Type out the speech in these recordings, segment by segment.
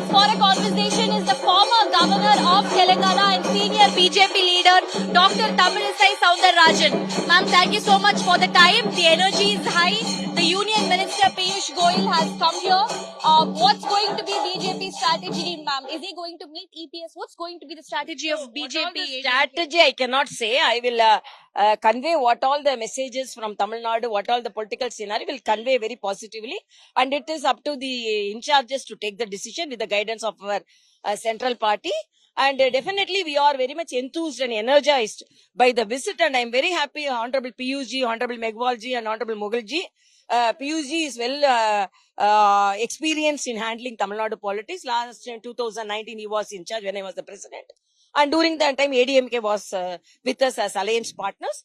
for a conversation is the former governor of Telangana and senior BJP leader, Dr. Tamilisai Soundararajan. Ma'am, thank you so much for the time. The energy is high. The Union Minister Piyush Goyal has come here. What's going to be BJP strategy, ma'am? Is he going to meet EPS? What's going to be the strategy of BJP? Strategy I cannot say. I will convey what all the messages from Tamil Nadu, what all the political scenario will convey very positively, and it is up to the in charges to take the decision with the guidance of our central party. And definitely we are very much enthused and energized by the visit, and I am very happy. Honorable Piyush ji, Honorable Meghwal ji, and Honorable Mughal ji. Piyush ji is well experienced in handling Tamil Nadu politics. Last 2019 he was in charge when I was the president. And during that time, ADMK was with us as alliance partners.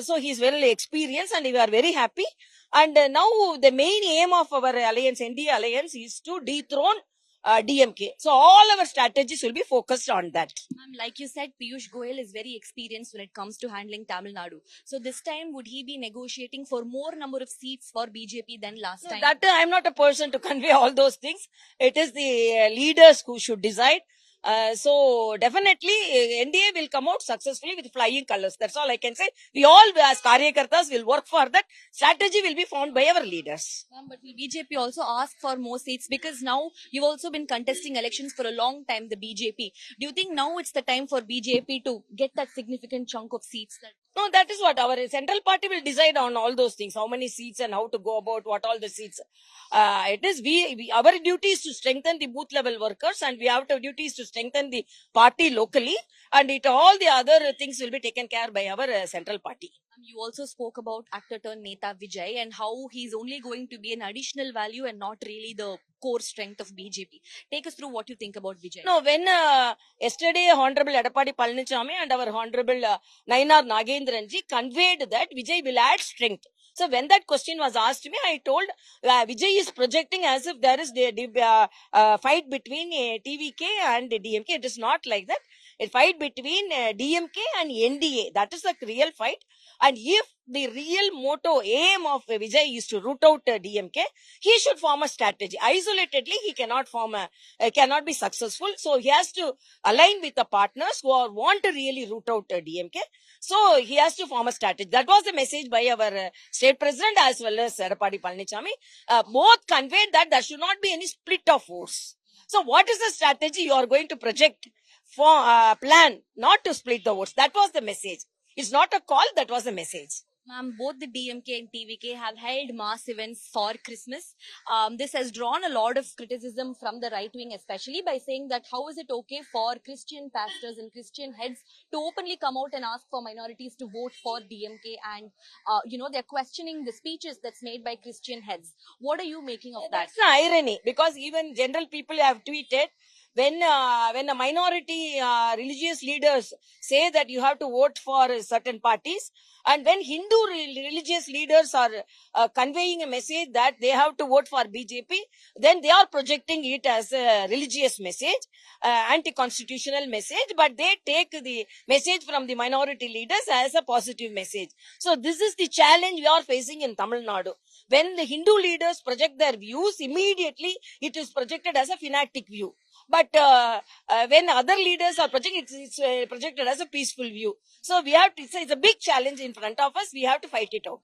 So he's well experienced and we are very happy. And now the main aim of our alliance, NDA alliance, is to dethrone DMK. So all our strategies will be focused on that. Ma'am, like you said, Piyush Goyal is very experienced when it comes to handling Tamil Nadu. So this time, would he be negotiating for more number of seats for BJP than last time? That I'm not a person to convey all those things. It is the leaders who should decide. So definitely NDA will come out successfully with flying colors. That's all I can say. We all as Karyakartas will work for that. Strategy will be found by our leaders. Ma'am, but will BJP also ask for more seats? Because now you've also been contesting elections for a long time, the BJP. Do you think now it's the time for BJP to get that significant chunk of seats? No, that is what our central party will decide on all those things. How many seats and how to go about what all the seats. It is our duty is to strengthen the booth level workers, and we have to duties to strengthen the party locally, and all the other things will be taken care by our central party. You also spoke about actor turned Neta Vijay and how he's only going to be an additional value and not really the core strength of BJP. Take us through what you think about Vijay. No, when yesterday Honorable Edappadi Palanichami and our Honorable Nayanar Nagendranji conveyed that Vijay will add strength. So when that question was asked me, I told Vijay is projecting as if there is the fight between TVK and DMK. It is not like that. A fight between DMK and NDA. That is the real fight. And if the real motto, aim of Vijay is to root out DMK, he should form a strategy. Isolatedly, he cannot cannot be successful. So he has to align with the partners who want to really root out DMK. So he has to form a strategy. That was the message by our state president as well as Edappadi Palanichami. Both conveyed that there should not be any split of votes. So what is the strategy you are going to project for plan not to split the votes? That was the message. It's not a call, that was a message. Ma'am, both the DMK and TVK have held mass events for Christmas. This has drawn a lot of criticism from the right wing, especially by saying that how is it okay for Christian pastors and Christian heads to openly come out and ask for minorities to vote for DMK, and they're questioning the speeches that's made by Christian heads. What are you making of that? That's the irony, because even general people have tweeted when a minority religious leaders say that you have to vote for certain parties, and when Hindu religious leaders are conveying a message that they have to vote for BJP, then they are projecting it as a religious message, anti-constitutional message, but they take the message from the minority leaders as a positive message. So this is the challenge we are facing in Tamil Nadu. When the Hindu leaders project their views, immediately it is projected as a fanatic view. But when other leaders are projecting, it's projected as a peaceful view. So we have to, it's a big challenge in front of us. We have to fight it out.